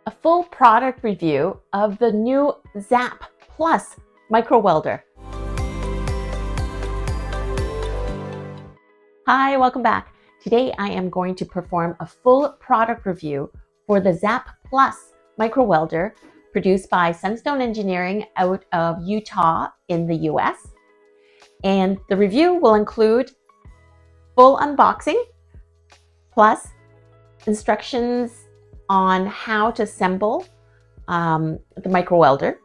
a full product review of the new Zapp Plus micro welder. Hi, welcome back. Today I am going to perform a full product review for the Zapp Plus micro welder produced by Sunstone Engineering out of Utah in the US. And the review will include full unboxing plus instructions on how to assemble the micro welder.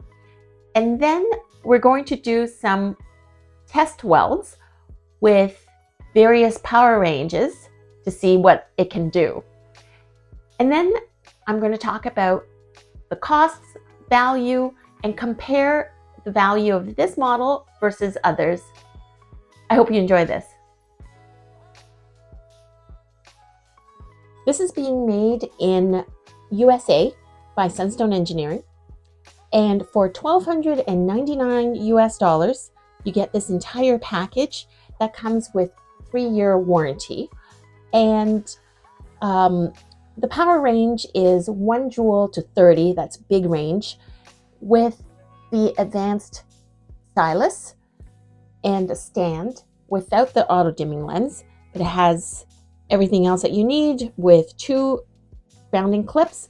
And then we're going to do some test welds with various power ranges to see what it can do. And then I'm going to talk about the costs, value, and compare the value of this model versus others. I hope you enjoy this. This is being made in USA by Sunstone Engineering, and for $1,299 US, you get this entire package that comes with 3-year warranty. And the power range is 1 joule to 30, that's big range, with the advanced stylus and a stand without the auto dimming lens. It has everything else that you need with 2 grounding clips,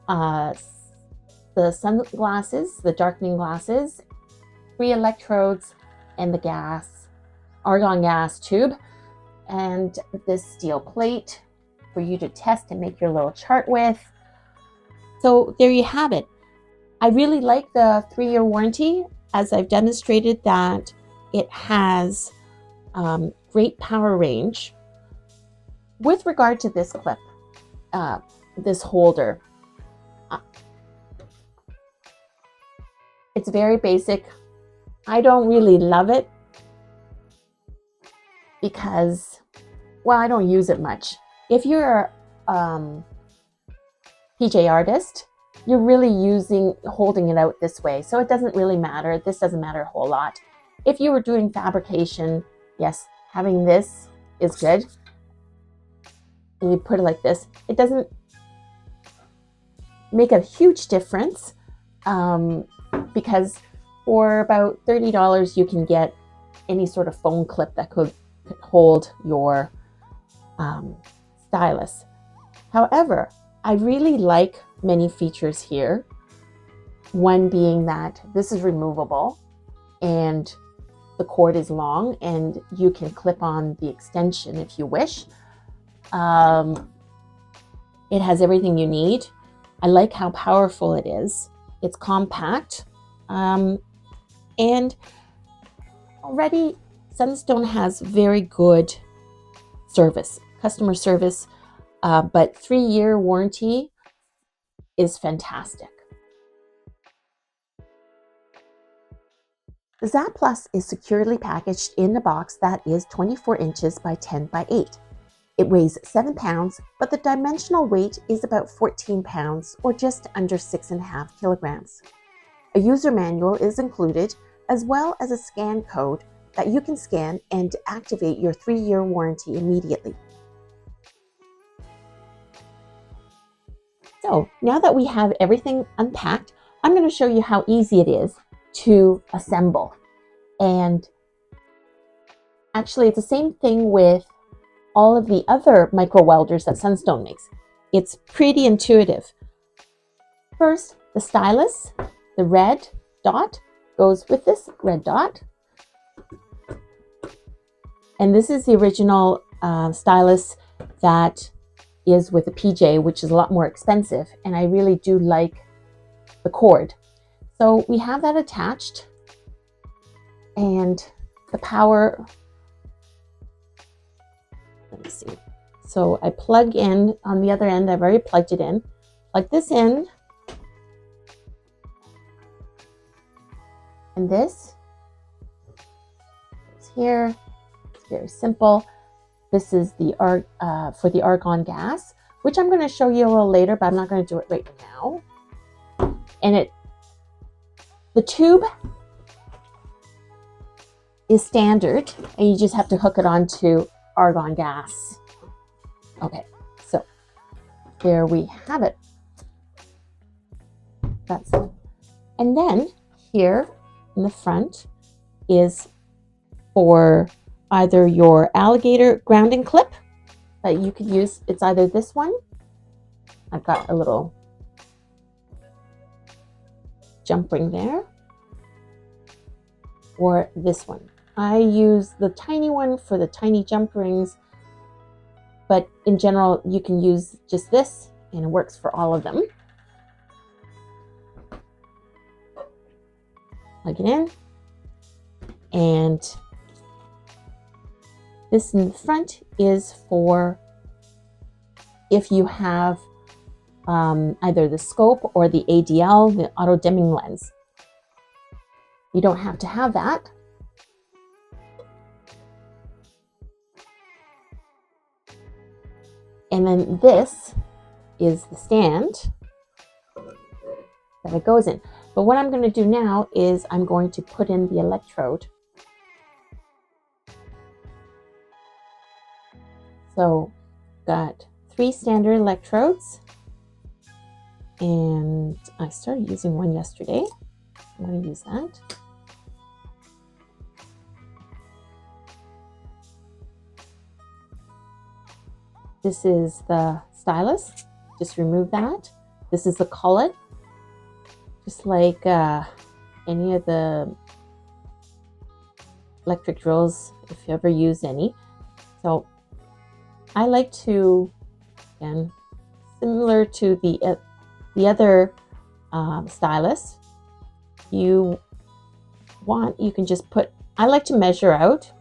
the sunglasses, the darkening glasses, 3 electrodes, and the argon gas tube, and this steel plate for you to test and make your little chart with. So there you have it. I really like the 3-year warranty, as I've demonstrated that it has great power range. With regard to this clip, this holder, it's very basic. I don't really love it because, well, I don't use it much. If you're a PJ artist, you're really holding it out this way, so it doesn't really matter. This doesn't matter a whole lot. If you were doing fabrication, yes, having this is good. And you put it like this, it doesn't make a huge difference because for about $30 you can get any sort of phone clip that could hold your stylus. However, I really like many features here. One being that this is removable and the cord is long and you can clip on the extension if you wish. It has everything you need. I like how powerful it is. It's compact. And already Sunstone has very good service, customer service, but 3-year warranty is fantastic. The Zapp Plus is securely packaged in a box that is 24 inches by 10 by 8. It weighs 7 pounds, but the dimensional weight is about 14 pounds, or just under 6.5 kilograms. A user manual is included, as well as a scan code that you can scan and activate your 3-year warranty immediately. So now that we have everything unpacked, I'm going to show you how easy it is to assemble. And actually, it's the same thing with all of the other micro welders that Sunstone makes. It's pretty intuitive. First, the stylus, the red dot, goes with this red dot. And this is the original stylus that is with the PJ, which is a lot more expensive. And I really do like the cord. So we have that attached. And the power, let me see. So I plug in on the other end. I've already plugged it in. Plug this in. And this is here. It's very simple. This is the for the argon gas, which I'm going to show you a little later, but I'm not going to do it right now. And the tube is standard, and you just have to hook it onto argon gas. Okay, so there we have it. That's, and then here in the front is for either your alligator grounding clip that you could use. It's either this one, I've got a little jump ring there, or this one. I use the tiny one for the tiny jump rings, but in general you can use just this and it works for all of them. Plug it in, and this in the front is for if you have either the scope or the ADL, the auto dimming lens. You don't have to have that. And then this is the stand that it goes in. But what I'm going to do now is I'm going to put in the electrode. So got 3 standard electrodes, and I started using one yesterday. I'm going to use that. This is the stylus, just remove that. This is the collet, just like any of the electric drills, if you ever use any. So I like to, again, similar to the other stylus, you can just put, I like to measure out.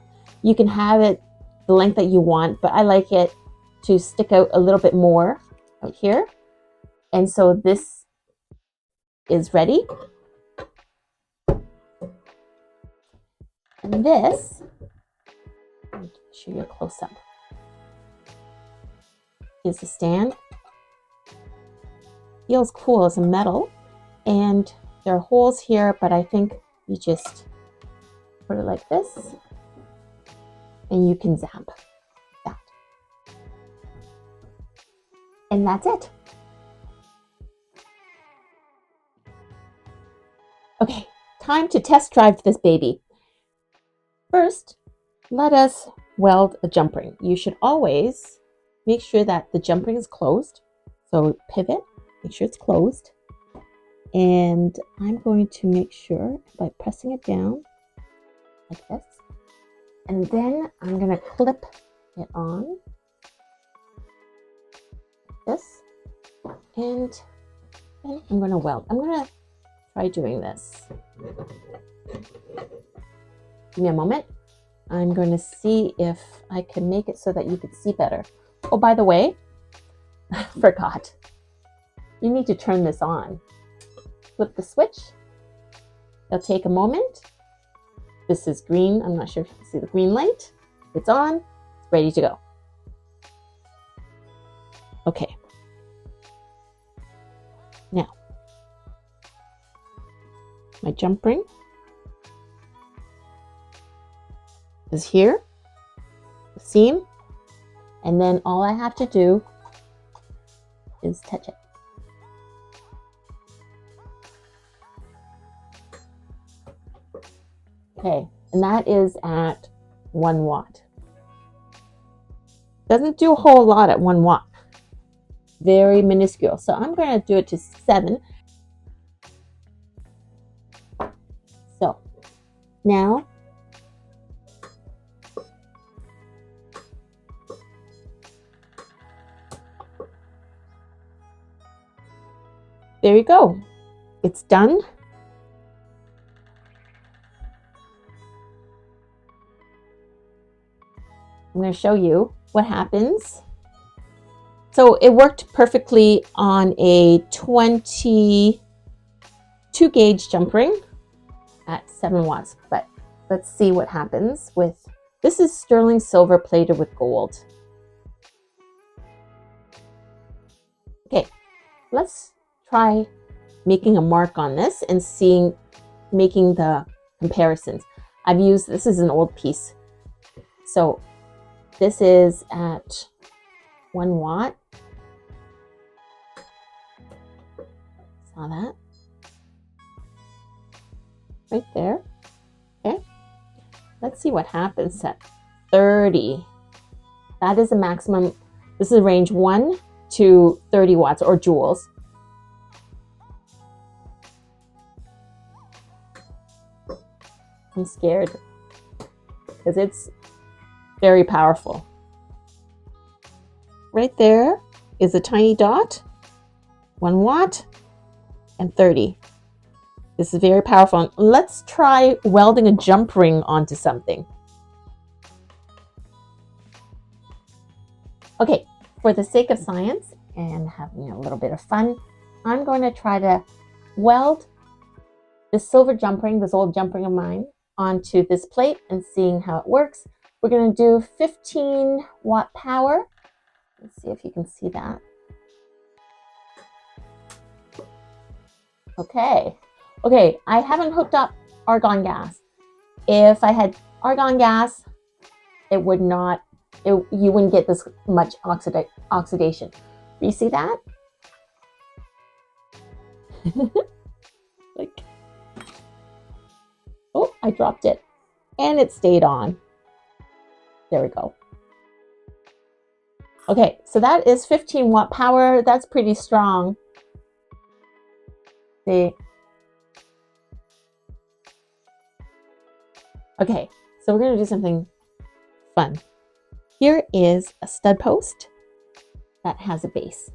You can have it the length that you want, but I like it to stick out a little bit more out here. And so this is ready. And this, let me show you a close up, is the stand. Feels cool as a metal, and there are holes here, but I think you just put it like this and you can zap that. And that's it. Okay, time to test drive this baby. First, let us weld a jump ring. You should always make sure that the jump ring is closed. So pivot, make sure it's closed. And I'm going to make sure by pressing it down like this. And then I'm going to clip it on like this. And then I'm going to weld. I'm going to try doing this. Give me a moment. I'm going to see if I can make it so that you could see better. Oh, by the way, I forgot. You need to turn this on. Flip the switch. It'll take a moment. This is green. I'm not sure if you can see the green light. It's on. It's ready to go. Okay. Now, my jump ring is here, the seam, and then all I have to do is touch it. Okay, and that is at 1 watt. Doesn't do a whole lot at 1 watt. Very minuscule. So I'm going to do it to 7. So now there you go. It's done. I'm going to show you what happens. So it worked perfectly on a 22 gauge jump ring at 7 watts. But let's see what happens with, this is sterling silver plated with gold. Okay, let's try making a mark on this and making the comparisons. I've used, this is an old piece. So this is at 1 watt. Saw that. right there. Okay, let's see what happens at 30. That is the maximum. This is range 1 to 30 watts or joules. I'm scared because it's very powerful. Right there is a tiny dot, 1 watt and 30. This is very powerful. Let's try welding a jump ring onto something. Okay, for the sake of science and having a little bit of fun, I'm going to try to weld this silver jump ring, this old jump ring of mine, onto this plate and seeing how it works. We're going to do 15 watt power. Let's see if you can see that. Okay. Okay, I haven't hooked up argon gas. If I had argon gas, it would not, you wouldn't get this much oxidation. You see that? Like, oh, I dropped it and it stayed on. There we go. Okay, so that is 15 watt power. That's pretty strong. See? Okay, so we're going to do something fun. Here is a stud post that has a base.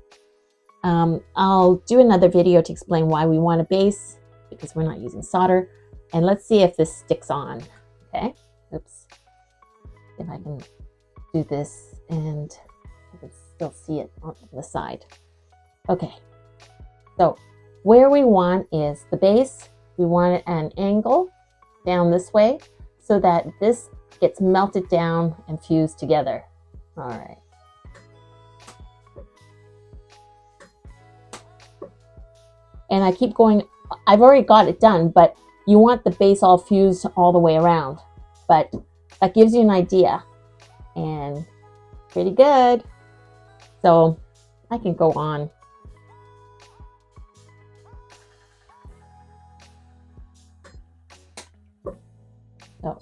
I'll do another video to explain why we want a base, because we're not using solder. And let's see if this sticks on. Okay, oops. If I can do this and you can still see it on the side. Okay, so where we want is the base. We want it at an angle down this way so that this gets melted down and fused together. All right. And I keep going, I've already got it done, but you want the base all fused all the way around. But that gives you an idea, and pretty good. So I can go on. So,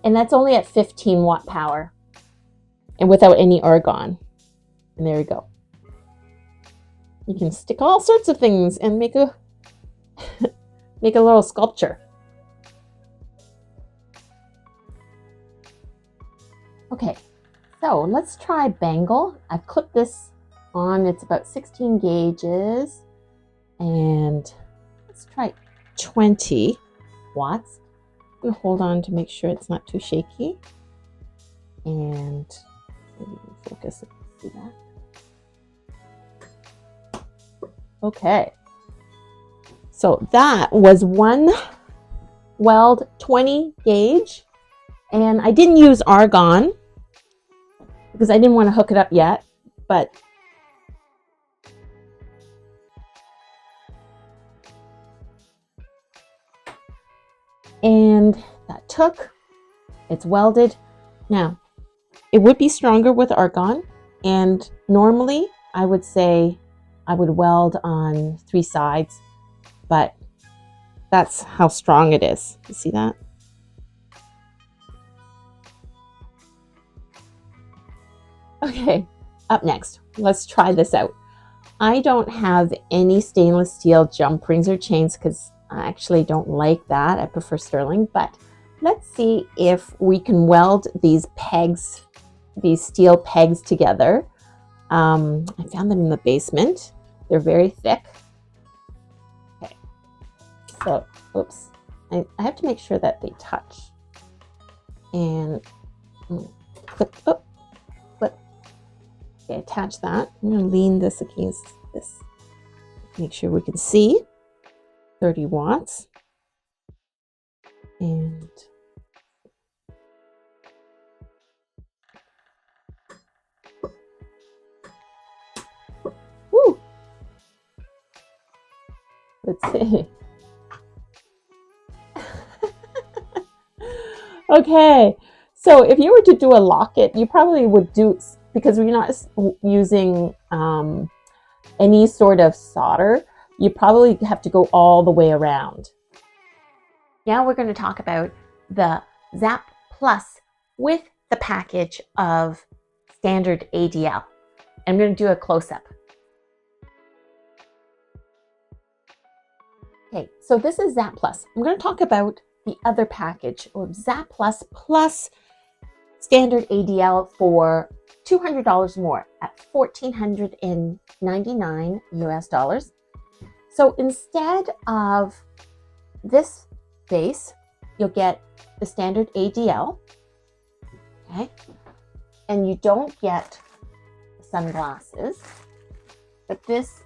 and that's only at 15 watt power and without any argon. And there we go. You can stick all sorts of things and make a make a little sculpture. Okay, so let's try Bangle. I've clipped this on. It's about 16 gauges, and let's try 20 watts. I'm gonna hold on to make sure it's not too shaky, and maybe focus it. See that? Okay, so that was one weld 20 gauge, and I didn't use argon because I didn't want to hook it up yet, but and that took, it's welded. Now, it would be stronger with argon, and normally I would say I would weld on 3 sides, but that's how strong it is. You see that? Okay, up next, let's try this out. I don't have any stainless steel jump rings or chains because I actually don't like that. I prefer sterling, but let's see if we can weld these pegs, these steel pegs together. I found them in the basement. They're very thick. Okay, so, oops. I have to make sure that they touch. And clip, oh, clip. Okay, attach that. I'm gonna lean this against this. Make sure we can see. 30 watts. And woo! Let's see. Okay, so if you were to do a locket, you probably would do, because we're not using any sort of solder, you probably have to go all the way around. Now we're going to talk about the Zapp Plus with the package of standard ADL. I'm going to do a close-up. Okay, so this is Zapp Plus. I'm going to talk about the other package of Zapp Plus plus standard ADL for $200 more at $1,499 US. So instead of this base, you'll get the standard ADL, okay? And you don't get sunglasses, but these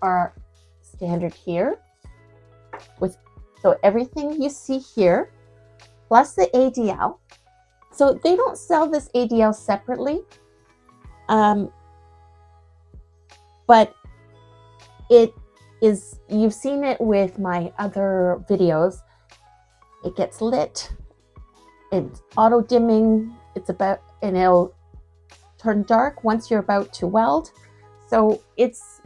are standard here. So everything you see here, plus the ADL. So they don't sell this ADL separately, but it is, you've seen it with my other videos. It gets lit, it's auto dimming, and it'll turn dark once you're about to weld. So it's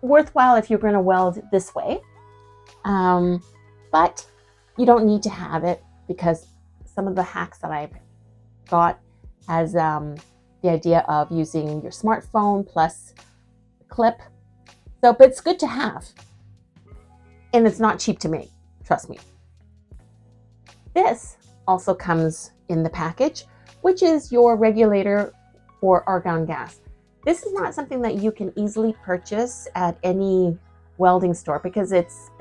worthwhile if you're going to weld this way. But you don't need to have it, because some of the hacks that I've got has the idea of using your smartphone plus the clip. So, but it's good to have. And it's not cheap to make, trust me. This also comes in the package, which is your regulator for argon gas. This is not something that you can easily purchase at any welding store, because it's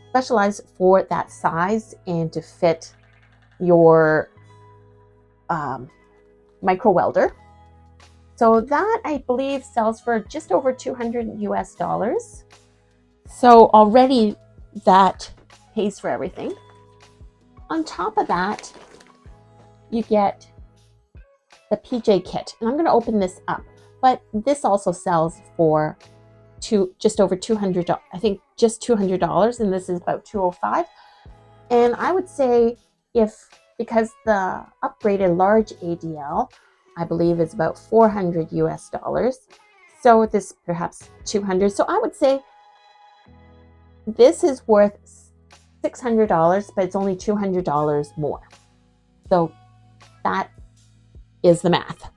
specialized for that size and to fit your micro welder. So that, I believe, sells for just over $200 US. So already that pays for everything. On top of that, you get the PJ Kit, and I'm going to open this up, but this also sells for just over $200, I think just $200, and this is about $205. And I would say, because the upgraded large ADL, I believe, is about $400 US. So this perhaps $200. So I would say this is worth $600, but it's only $200 more. So that is the math.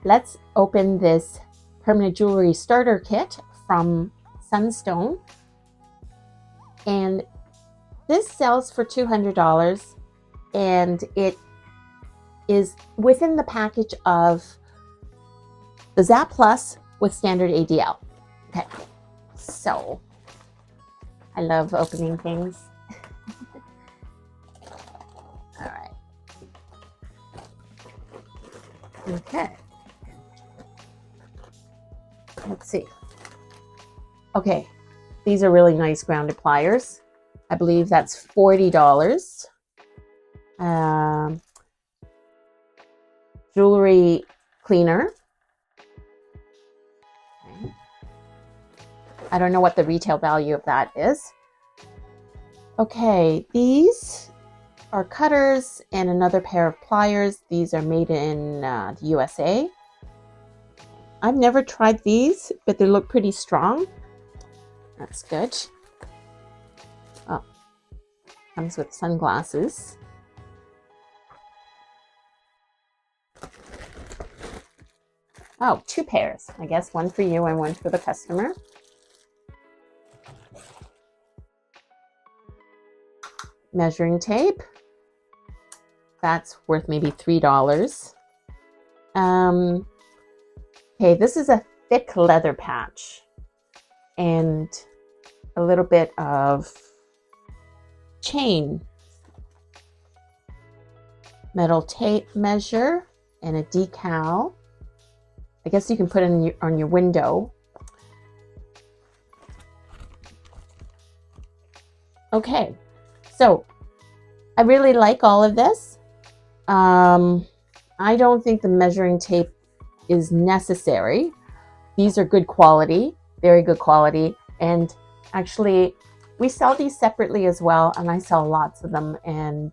Let's open this permanent jewelry starter kit from Sunstone. And this sells for $200, and it is within the package of the Zapp Plus with standard ADL. Okay, so I love opening things. All right. Okay. Let's see. Okay, these are really nice grounded pliers. I believe that's $40. Jewelry cleaner. Okay. I don't know what the retail value of that is. Okay, these are cutters and another pair of pliers. These are made in the USA. I've never tried these, but they look pretty strong. That's good. Oh, comes with sunglasses. Oh, 2 pairs. I guess one for you and one for the customer. Measuring tape. That's worth maybe $3. Okay, this is a thick leather patch and a little bit of chain. Metal tape measure and a decal. I guess you can put it on your window. Okay, so I really like all of this. I don't think the measuring tape is necessary. These are good quality, very good quality. And actually, we sell these separately as well, and I sell lots of them, and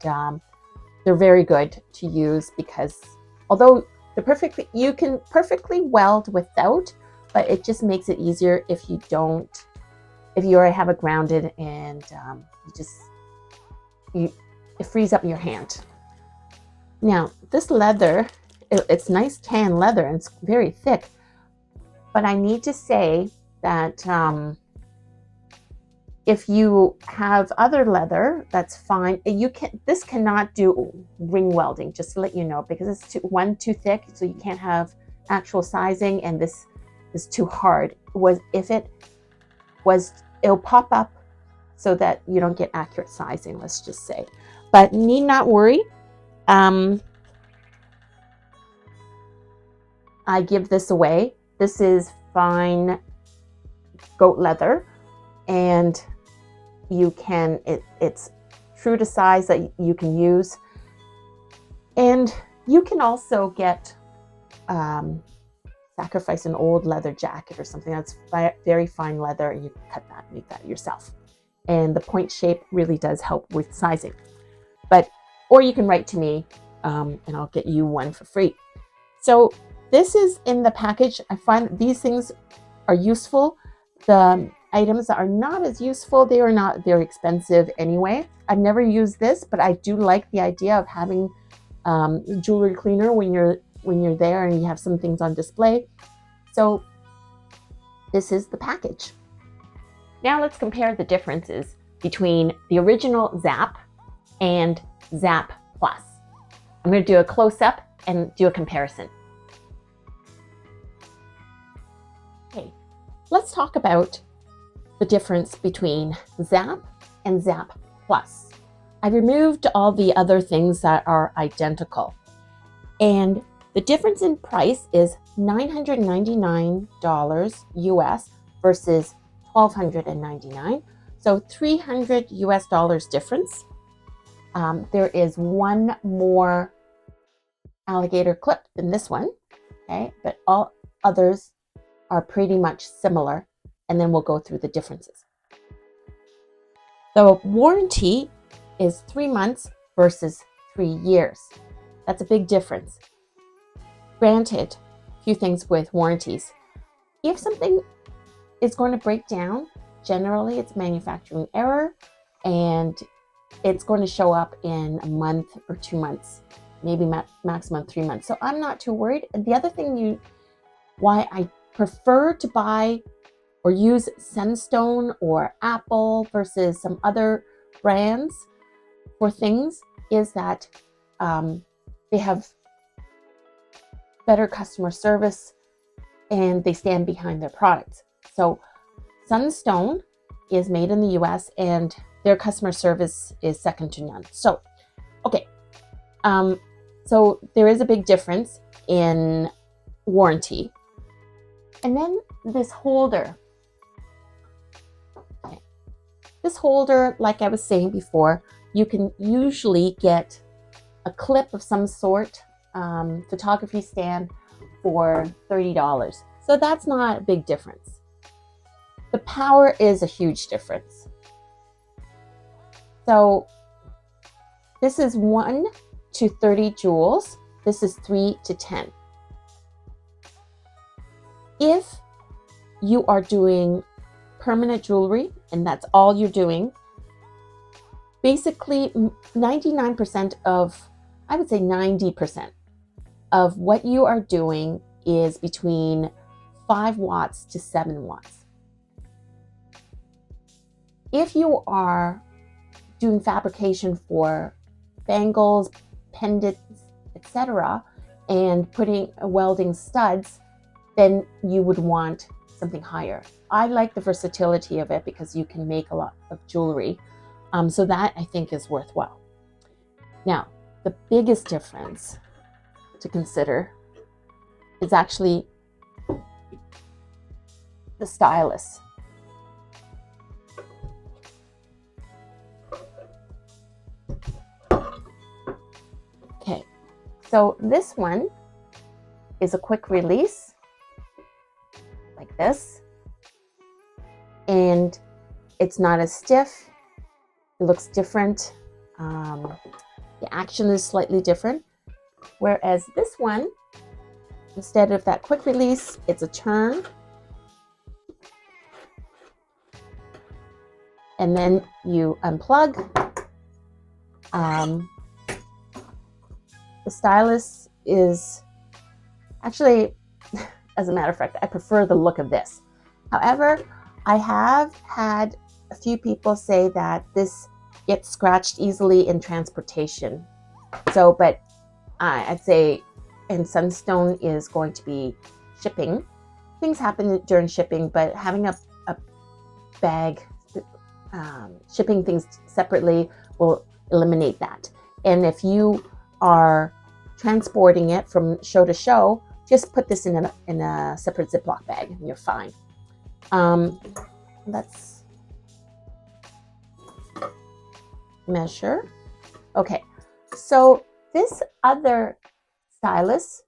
they're very good to use, because although you can perfectly weld without, but it just makes it easier if you don't if you already have it grounded and it frees up your hand. Now, this leather, it's nice tan leather and it's very thick, but I need to say that if you have other leather, that's fine. This cannot do ring welding, just to let you know, because it's too thick, so you can't have actual sizing, and this is too hard. It'll pop up so that you don't get accurate sizing, let's just say. But need not worry. I give this away. This is fine goat leather, and it's true to size that you can use. And you can also get sacrifice an old leather jacket or something that's very fine leather, and you can cut that, make that yourself. And the point shape really does help with sizing. Or you can write to me and I'll get you one for free. So this is in the package. I find these things are useful. The items that are not as useful, they are not very expensive anyway. I've never used this, but I do like the idea of having jewelry cleaner when you're there and you have some things on display. So this is the package. Now let's compare the differences between the original Zapp and Zapp Plus. I'm going to do a close-up and do a comparison. Okay, let's talk about the difference between Zapp and Zapp Plus. I removed all the other things that are identical, and the difference in price is $999 US versus $1,299, so $300 US difference. There is one more alligator clip than this one, okay, but all others are pretty much similar, and then we'll go through the differences. The warranty is 3 months versus 3 years. That's a big difference. Granted, a few things with warranties. If something is going to break down, generally it's manufacturing error, and it's going to show up in a month or 2 months, maybe maximum 3 months. So I'm not too worried. And the other thing why I prefer to buy or use Sunstone or Apple versus some other brands for things is that they have better customer service and they stand behind their products. So Sunstone is made in the US and their customer service is second to none. So, okay. So there is a big difference in warranty. And then this holder. Okay. This holder, like I was saying before, you can usually get a clip of some sort, photography stand for $30. So that's not a big difference. The power is a huge difference. So this is 1 to 30 joules. This is 3 to 10. If you are doing permanent jewelry and that's all you're doing, basically 99% of, I would say 90% of what you are doing is between 5 watts to 7 watts. If you are doing fabrication for bangles, pendants, etc., and putting welding studs, then you would want something higher. I like the versatility of it because you can make a lot of jewelry. So that I think is worthwhile. Now, the biggest difference to consider is actually the stylus. Okay, so this one is a quick release like this, and it's not as stiff. It looks different. The action is slightly different. Whereas this one, instead of that quick release, it's a turn. and then you unplug. The stylus is actually, as a matter of fact, I prefer the look of this. However, I have had a few people say that this gets scratched easily in transportation. So, but I'd say, and Sunstone is going to be shipping. Things happen during shipping, but having a bag, shipping things separately will eliminate that. And if you are transporting it from show to show, just put this in a separate Ziploc bag and you're fine. Let's measure. Okay, so this other stylus,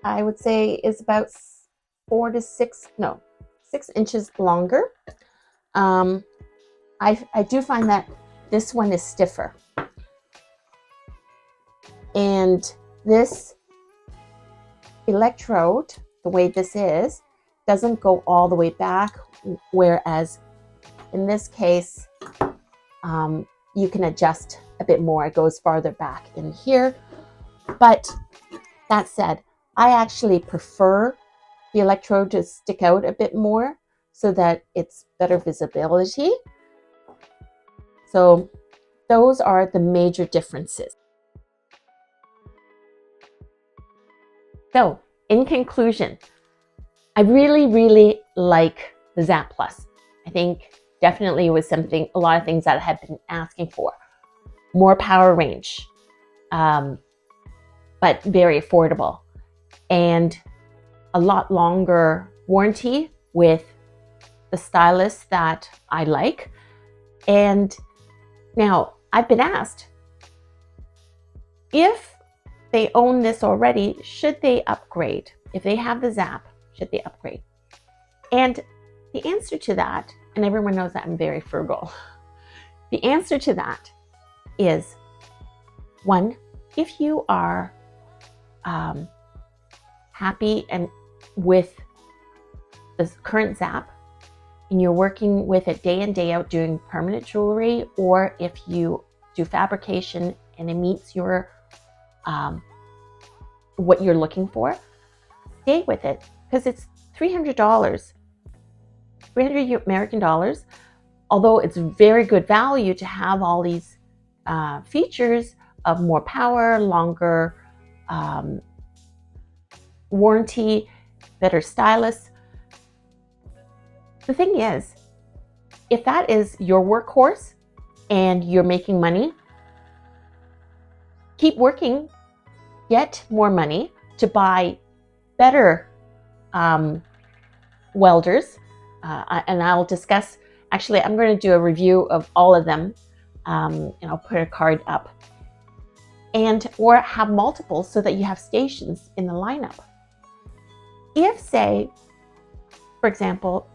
I would say, is about 6 inches longer. I do find that this one is stiffer. And this electrode, the way this is, doesn't go all the way back, whereas in this case, you can adjust a bit more. It goes farther back in here. But that said, I actually prefer the electrode to stick out a bit more so that it's better visibility. So those are the major differences. So in conclusion, I really like the Zapp Plus. I think definitely was a lot of things that I had been asking for. More power range, but very affordable, and a lot longer warranty with the stylus that I like. And now I've been asked, if they own this already, should they upgrade? If they have the Zapp, should they upgrade? And the answer to that, and everyone knows that I'm very frugal, the answer to that is, one, if you are happy and with the current Zapp and you're working with it day in, day out doing permanent jewelry, or if you do fabrication and it meets your what you're looking for, stay with it, because it's $300 American dollars. Although it's very good value to have all these features of more power, longer warranty, better stylus. The thing is, if that is your workhorse and you're making money, keep working, get more money to buy better welders. And I'll discuss, actually, I'm going to do a review of all of them, and I'll put a card up. Or have multiple so that you have stations in the lineup. If, say, for example,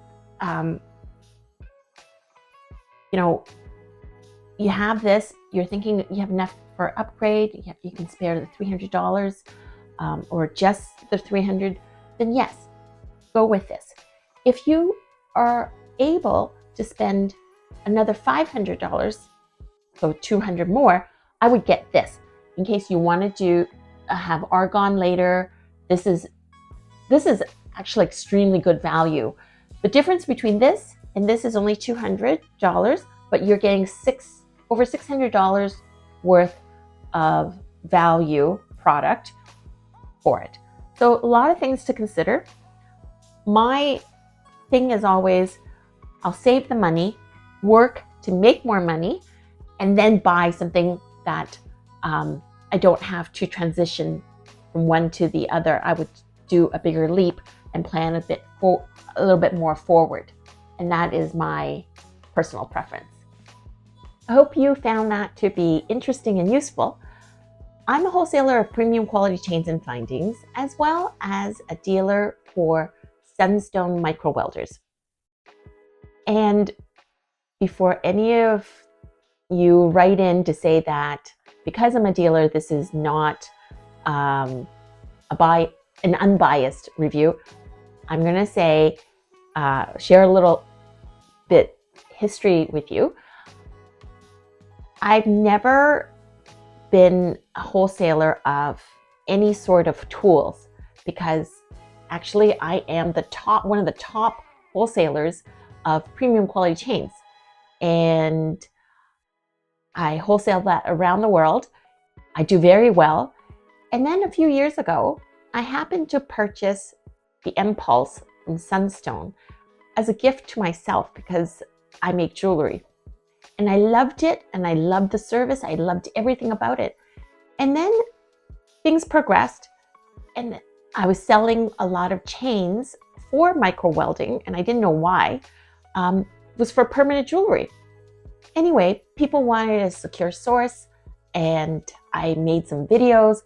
you have this, you're thinking you have enough for upgrade, you can spare the $300 or just the $300, then yes, go with this. If you are able to spend another $500, so $200 more, I would get this in case you wanted to have argon later. This is actually extremely good value. The difference between this and this is only $200, but you're getting over $600 worth of value product for it. So a lot of things to consider. My thing is always, I'll save the money, work to make more money, and then buy something that I don't have to transition from one to the other. I would do a bigger leap and plan a little bit more forward. And that is my personal preference. I hope you found that to be interesting and useful. I'm a wholesaler of premium quality chains and findings, as well as a dealer for Sunstone micro welders. And before any of you write in to say that because I'm a dealer, this is not an unbiased review, I'm going to say, share a little bit history with you. I've never been a wholesaler of any sort of tools because actually I am one of the top wholesalers of premium quality chains, and I wholesale that around the world. I do very well. And then a few years ago, I happened to purchase the M-Pulse from Sunstone as a gift to myself because I make jewelry. And I loved it, and I loved the service. I loved everything about it. And then things progressed, and I was selling a lot of chains for micro welding, and I didn't know why. It was for permanent jewelry. Anyway, people wanted a secure source, and I made some videos.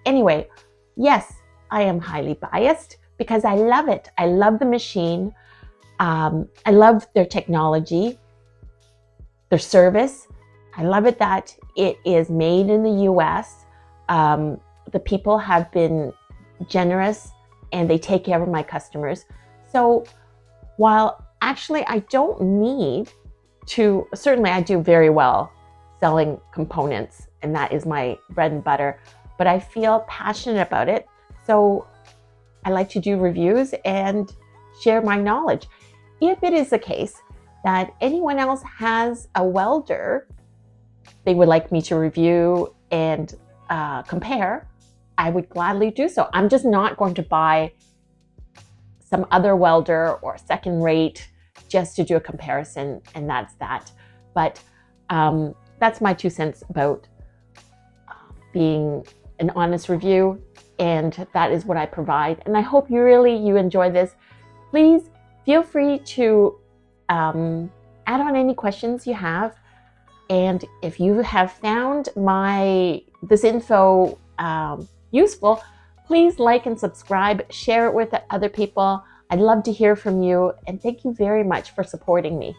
Anyway, yes, I am highly biased because I love it. I love the machine. I love their technology, their service. I love it that it is made in the US. The people have been generous and they take care of my customers. So while actually I don't need to, certainly I do very well selling components, and that is my bread and butter, but I feel passionate about it. So I like to do reviews and share my knowledge. If it is the case that anyone else has a welder they would like me to review and compare, I would gladly do so. I'm just not going to buy some other welder or second rate just to do a comparison, and that's that. But that's my 2 cents about being an honest review, and that is what I provide. And I hope you enjoy this. Please feel free to add on any questions you have. And if you have found this info useful, please like and subscribe, share it with other people. I'd love to hear from you, and thank you very much for supporting me.